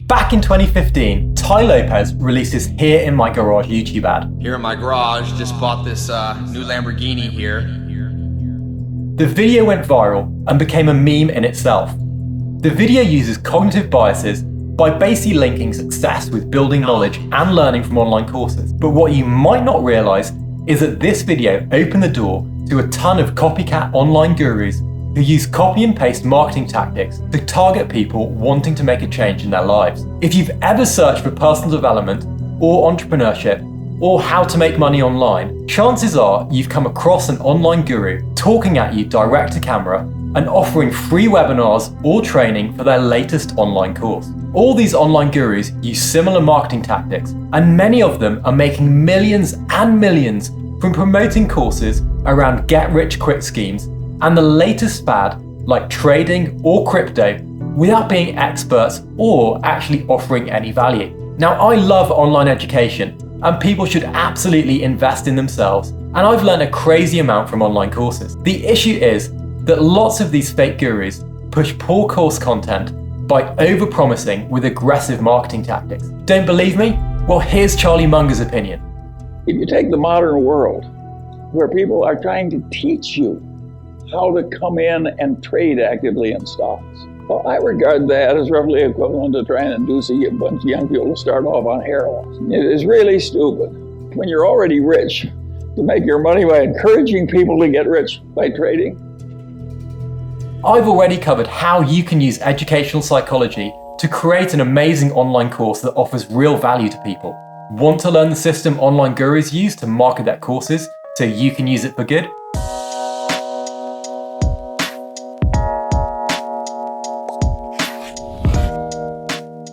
Back in 2015, Tai Lopez released his Here in My Garage YouTube ad. Here in my garage, just bought this new Lamborghini here. The video went viral and became a meme in itself. The video uses cognitive biases by basically linking success with building knowledge and learning from online courses. But what you might not realize is that this video opened the door to a ton of copycat online gurus who use copy and paste marketing tactics to target people wanting to make a change in their lives. If you've ever searched for personal development or entrepreneurship or how to make money online, chances are you've come across an online guru talking at you direct to camera and offering free webinars or training for their latest online course. All these online gurus use similar marketing tactics, and many of them are making millions and millions from promoting courses around get-rich-quick schemes and the latest fad like trading or crypto without being experts or actually offering any value. Now, I love online education and people should absolutely invest in themselves, and I've learned a crazy amount from online courses. The issue is that lots of these fake gurus push poor course content by overpromising with aggressive marketing tactics. Don't believe me? Well, here's Charlie Munger's opinion. If you take the modern world, where people are trying to teach you how to come in and trade actively in stocks, well, I regard that as roughly equivalent to trying to induce a bunch of young people to start off on heroin. It is really stupid. When you're already rich, to make your money by encouraging people to get rich by trading. I've already covered how you can use educational psychology to create an amazing online course that offers real value to people. Want to learn the system online gurus use to market their courses so you can use it for good?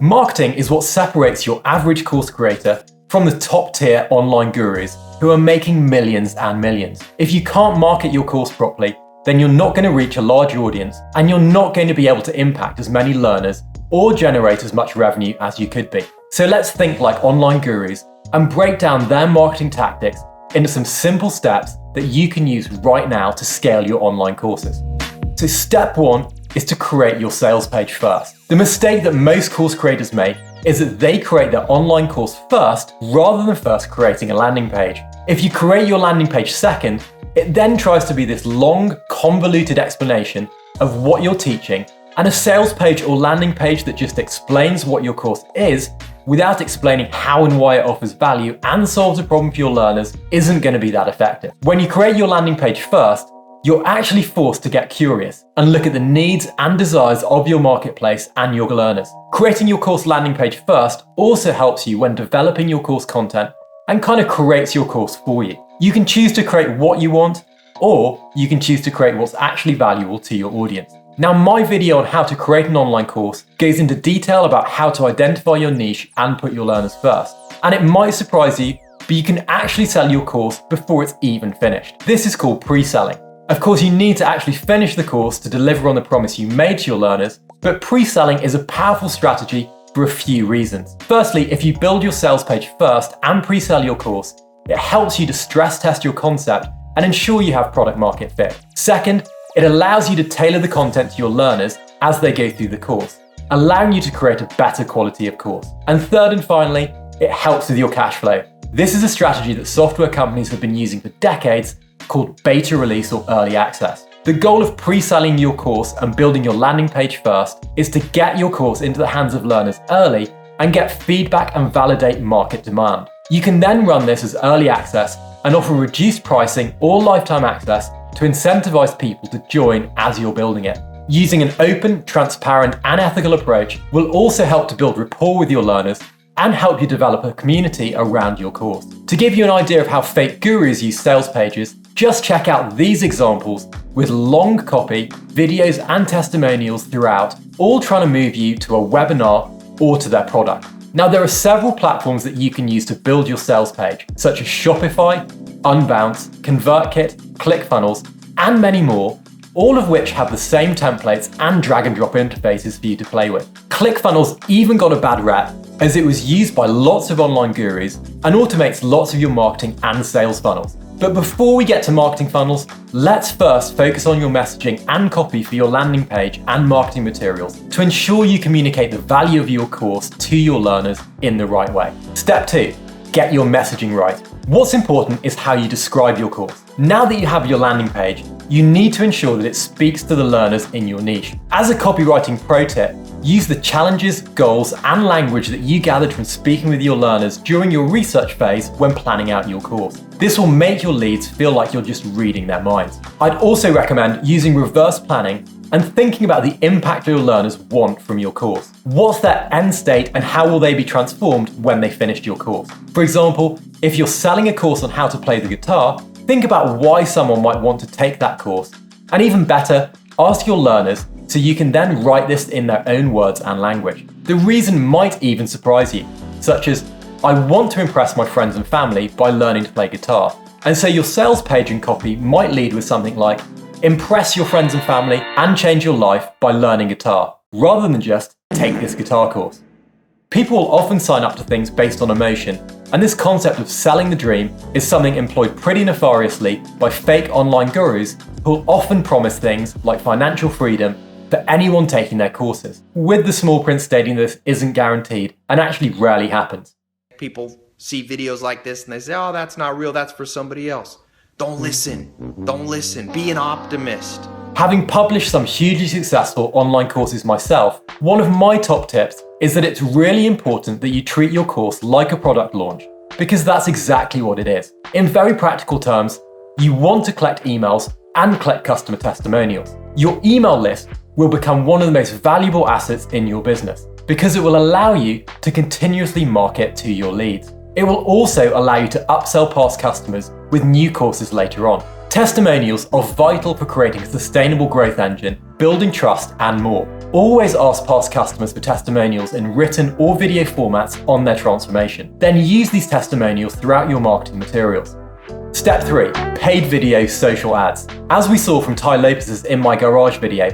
Marketing is what separates your average course creator from the top tier online gurus who are making millions and millions. If you can't market your course properly, then you're not going to reach a large audience and you're not going to be able to impact as many learners or generate as much revenue as you could be. So let's think like online gurus and break down their marketing tactics into some simple steps that you can use right now to scale your online courses. So step one is to create your sales page first. The mistake that most course creators make is that they create their online course first rather than first creating a landing page. If you create your landing page second, it then tries to be this long, convoluted explanation of what you're teaching, and a sales page or landing page that just explains what your course is without explaining how and why it offers value and solves a problem for your learners isn't going to be that effective. When you create your landing page first, you're actually forced to get curious and look at the needs and desires of your marketplace and your learners. Creating your course landing page first also helps you when developing your course content and kind of creates your course for you. You can choose to create what you want, or you can choose to create what's actually valuable to your audience. Now, my video on how to create an online course goes into detail about how to identify your niche and put your learners first. And it might surprise you, but you can actually sell your course before it's even finished. This is called pre-selling. Of course, you need to actually finish the course to deliver on the promise you made to your learners, but pre-selling is a powerful strategy for a few reasons. Firstly, if you build your sales page first and pre-sell your course, it helps you to stress test your concept and ensure you have product market fit. Second, it allows you to tailor the content to your learners as they go through the course, allowing you to create a better quality of course. And third and finally, it helps with your cash flow. This is a strategy that software companies have been using for decades called beta release or early access. The goal of pre-selling your course and building your landing page first is to get your course into the hands of learners early and get feedback and validate market demand. You can then run this as early access and offer reduced pricing or lifetime access to incentivize people to join as you're building it. Using an open, transparent, and ethical approach will also help to build rapport with your learners and help you develop a community around your course. To give you an idea of how fake gurus use sales pages, just check out these examples with long copy, videos, and testimonials throughout, all trying to move you to a webinar or to their product. Now, there are several platforms that you can use to build your sales page, such as Shopify, Unbounce, ConvertKit, ClickFunnels, and many more, all of which have the same templates and drag and drop interfaces for you to play with. ClickFunnels even got a bad rep as it was used by lots of online gurus and automates lots of your marketing and sales funnels. But before we get to marketing funnels, let's first focus on your messaging and copy for your landing page and marketing materials to ensure you communicate the value of your course to your learners in the right way. Step 2, get your messaging right. What's important is how you describe your course. Now that you have your landing page, you need to ensure that it speaks to the learners in your niche. As a copywriting pro tip, use the challenges, goals, and language that you gathered from speaking with your learners during your research phase when planning out your course. This will make your leads feel like you're just reading their minds. I'd also recommend using reverse planning and thinking about the impact your learners want from your course. What's their end state and how will they be transformed when they finished your course? For example, if you're selling a course on how to play the guitar, think about why someone might want to take that course. And even better, ask your learners so you can then write this in their own words and language. The reason might even surprise you, such as, I want to impress my friends and family by learning to play guitar. And so your sales page and copy might lead with something like, impress your friends and family and change your life by learning guitar, rather than just take this guitar course. People will often sign up to things based on emotion, and this concept of selling the dream is something employed pretty nefariously by fake online gurus who will often promise things like financial freedom for anyone taking their courses, with the small print stating this isn't guaranteed and actually rarely happens. People see videos like this and they say, oh, that's not real, that's for somebody else. Don't listen. Don't listen. Be an optimist. Having published some hugely successful online courses myself, one of my top tips is that it's really important that you treat your course like a product launch, because that's exactly what it is. In very practical terms, you want to collect emails and collect customer testimonials. Your email list will become one of the most valuable assets in your business because it will allow you to continuously market to your leads. It will also allow you to upsell past customers with new courses later on. Testimonials are vital for creating a sustainable growth engine, building trust, and more. Always ask past customers for testimonials in written or video formats on their transformation. Then use these testimonials throughout your marketing materials. Step 3, paid video social ads. As we saw from Tai Lopez's In My Garage video,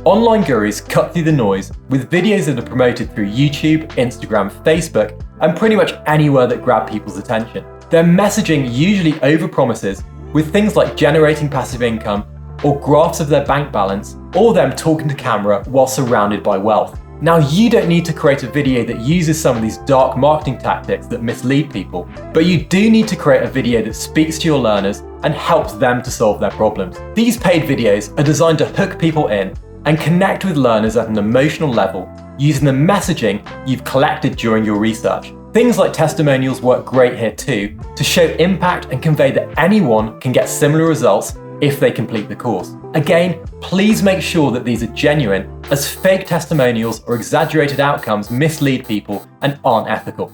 online gurus cut through the noise with videos that are promoted through YouTube, Instagram, Facebook, and pretty much anywhere that grab people's attention. Their messaging usually overpromises with things like generating passive income or graphs of their bank balance, or them talking to camera while surrounded by wealth. Now, you don't need to create a video that uses some of these dark marketing tactics that mislead people, but you do need to create a video that speaks to your learners and helps them to solve their problems. These paid videos are designed to hook people in and connect with learners at an emotional level using the messaging you've collected during your research. Things like testimonials work great here too, to show impact and convey that anyone can get similar results if they complete the course. Again, please make sure that these are genuine, as fake testimonials or exaggerated outcomes mislead people and aren't ethical.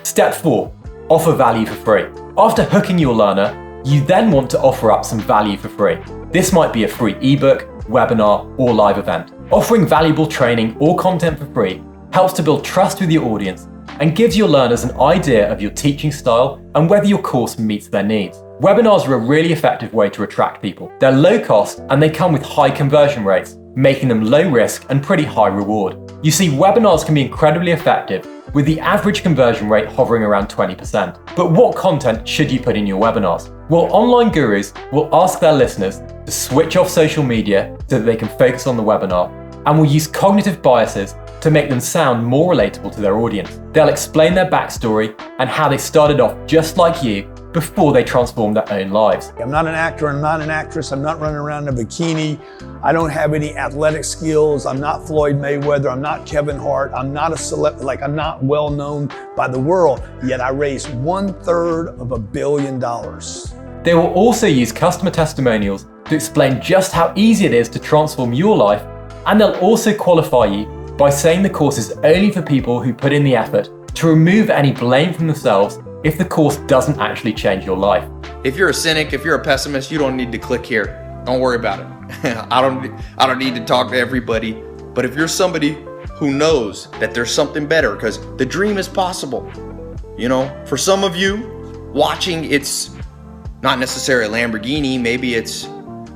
Step 4, offer value for free. After hooking your learner, you then want to offer up some value for free. This might be a free ebook, webinar, or live event. Offering valuable training or content for free helps to build trust with your audience and gives your learners an idea of your teaching style and whether your course meets their needs. Webinars are a really effective way to attract people. They're low cost and they come with high conversion rates, making them low risk and pretty high reward. You see, webinars can be incredibly effective, with the average conversion rate hovering around 20%. But what content should you put in your webinars? Well, online gurus will ask their listeners to switch off social media so that they can focus on the webinar, and will use cognitive biases to make them sound more relatable to their audience. They'll explain their backstory and how they started off just like you before they transformed their own lives. I'm not an actor, I'm not an actress, I'm not running around in a bikini, I don't have any athletic skills, I'm not Floyd Mayweather, I'm not Kevin Hart, I'm not a celeb, I'm not well known by the world, yet I raised $1/3 billion. They will also use customer testimonials to explain just how easy it is to transform your life, and they'll also qualify you by saying the course is only for people who put in the effort to remove any blame from themselves if the course doesn't actually change your life. If you're a cynic, if you're a pessimist, you don't need to click here. Don't worry about it. I don't need to talk to everybody. But if you're somebody who knows that there's something better, because the dream is possible. You know, for some of you watching, it's not necessarily a Lamborghini, maybe it's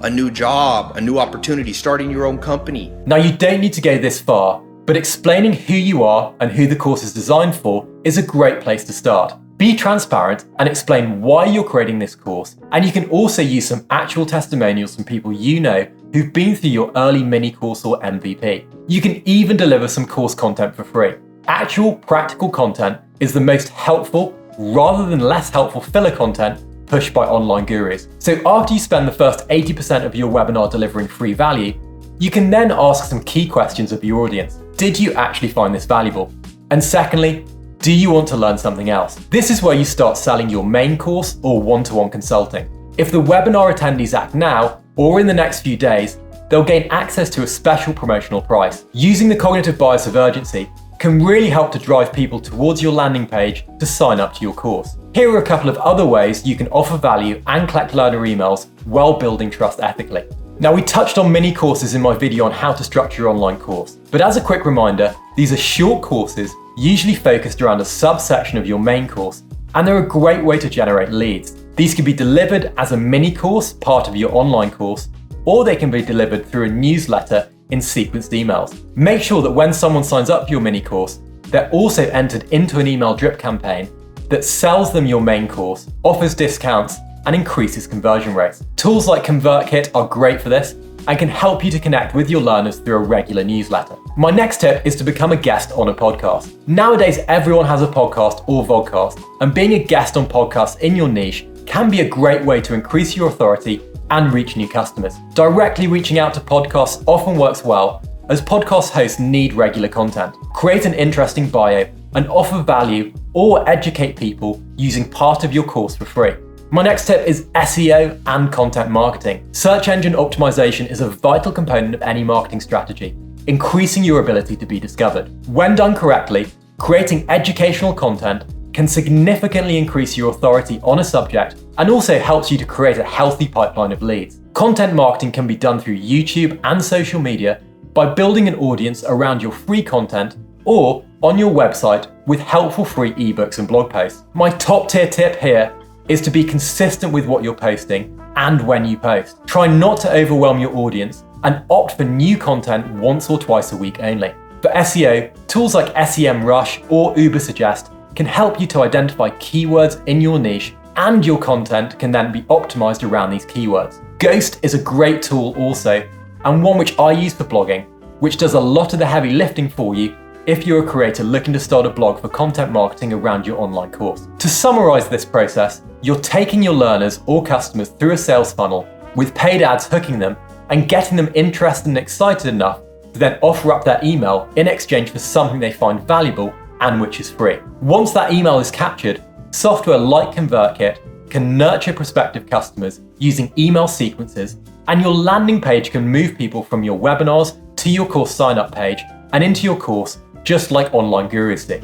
a new job, a new opportunity, starting your own company. Now, you don't need to go this far, but explaining who you are and who the course is designed for is a great place to start. Be transparent and explain why you're creating this course, and you can also use some actual testimonials from people you know who've been through your early mini course or MVP. You can even deliver some course content for free. Actual practical content is the most helpful rather than less helpful filler content pushed by online gurus. So after you spend the first 80% of your webinar delivering free value, you can then ask some key questions of your audience. Did you actually find this valuable? And secondly, do you want to learn something else? This is where you start selling your main course or one-to-one consulting. If the webinar attendees act now or in the next few days, they'll gain access to a special promotional price. Using the cognitive bias of urgency can really help to drive people towards your landing page to sign up to your course. Here are a couple of other ways you can offer value and collect learner emails while building trust ethically. Now, we touched on mini courses in my video on how to structure your online course, but as a quick reminder, these are short courses usually focused around a subsection of your main course, and they're a great way to generate leads. These can be delivered as a mini course, part of your online course, or they can be delivered through a newsletter in sequenced emails. Make sure that when someone signs up for your mini course, they're also entered into an email drip campaign that sells them your main course, offers discounts, and increases conversion rates. Tools like ConvertKit are great for this and can help you to connect with your learners through a regular newsletter. My next tip is to become a guest on a podcast. Nowadays, everyone has a podcast or vodcast, and being a guest on podcasts in your niche can be a great way to increase your authority and reach new customers. Directly reaching out to podcasts often works well, as podcast hosts need regular content. Create an interesting bio and offer value or educate people using part of your course for free. My next tip is SEO and content marketing. Search engine optimization is a vital component of any marketing strategy, increasing your ability to be discovered. When done correctly, creating educational content can significantly increase your authority on a subject and also helps you to create a healthy pipeline of leads. Content marketing can be done through YouTube and social media by building an audience around your free content or on your website with helpful free ebooks and blog posts. My top tier tip here is to be consistent with what you're posting and when you post. Try not to overwhelm your audience and opt for new content once or twice a week only. For SEO, tools like SEMrush or Ubersuggest can help you to identify keywords in your niche, and your content can then be optimized around these keywords. Ghost is a great tool also, and one which I use for blogging, which does a lot of the heavy lifting for you if you're a creator looking to start a blog for content marketing around your online course. To summarize this process, you're taking your learners or customers through a sales funnel with paid ads hooking them and getting them interested and excited enough to then offer up their email in exchange for something they find valuable and which is free. Once that email is captured, software like ConvertKit can nurture prospective customers using email sequences, and your landing page can move people from your webinars to your course sign-up page and into your course, just like online gurus do.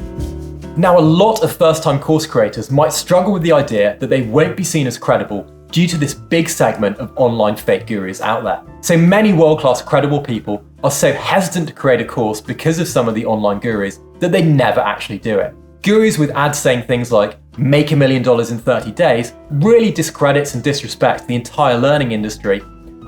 Now, a lot of first-time course creators might struggle with the idea that they won't be seen as credible due to this big segment of online fake gurus out there. So many world-class credible people are so hesitant to create a course because of some of the online gurus that they never actually do it. Gurus with ads saying things like, make $1 million in 30 days, really discredits and disrespects the entire learning industry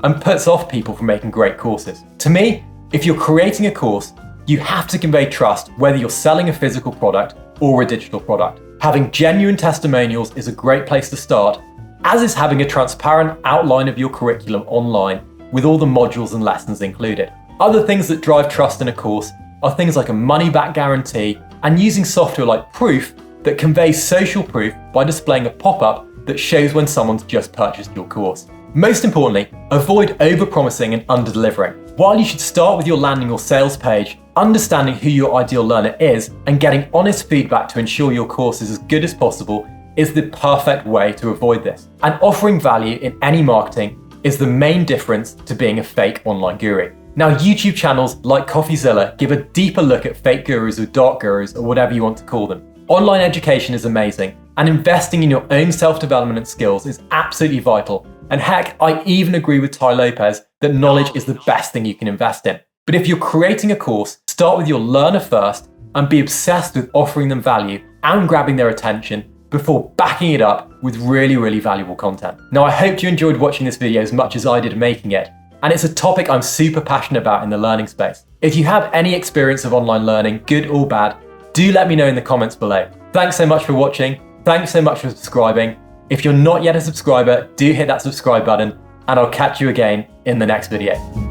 and puts off people from making great courses. To me, if you're creating a course, you have to convey trust whether you're selling a physical product or a digital product. Having genuine testimonials is a great place to start, as is having a transparent outline of your curriculum online with all the modules and lessons included. Other things that drive trust in a course are things like a money-back guarantee and using software like Proof that conveys social proof by displaying a pop-up that shows when someone's just purchased your course. Most importantly, avoid over-promising and under-delivering. While you should start with your landing or sales page, understanding who your ideal learner is and getting honest feedback to ensure your course is as good as possible is the perfect way to avoid this. And offering value in any marketing is the main difference to being a fake online guru. Now, YouTube channels like CoffeeZilla give a deeper look at fake gurus or dark gurus or whatever you want to call them. Online education is amazing, and investing in your own self-development and skills is absolutely vital. And heck, I even agree with Tai Lopez that knowledge is the best thing you can invest in. But if you're creating a course, start with your learner first and be obsessed with offering them value and grabbing their attention before backing it up with really, really valuable content. Now, I hope you enjoyed watching this video as much as I did making it. and it's a topic I'm super passionate about in the learning space. If you have any experience of online learning, good or bad, do let me know in the comments below. Thanks so much for watching. Thanks so much for subscribing. If you're not yet a subscriber, do hit that subscribe button, and I'll catch you again in the next video.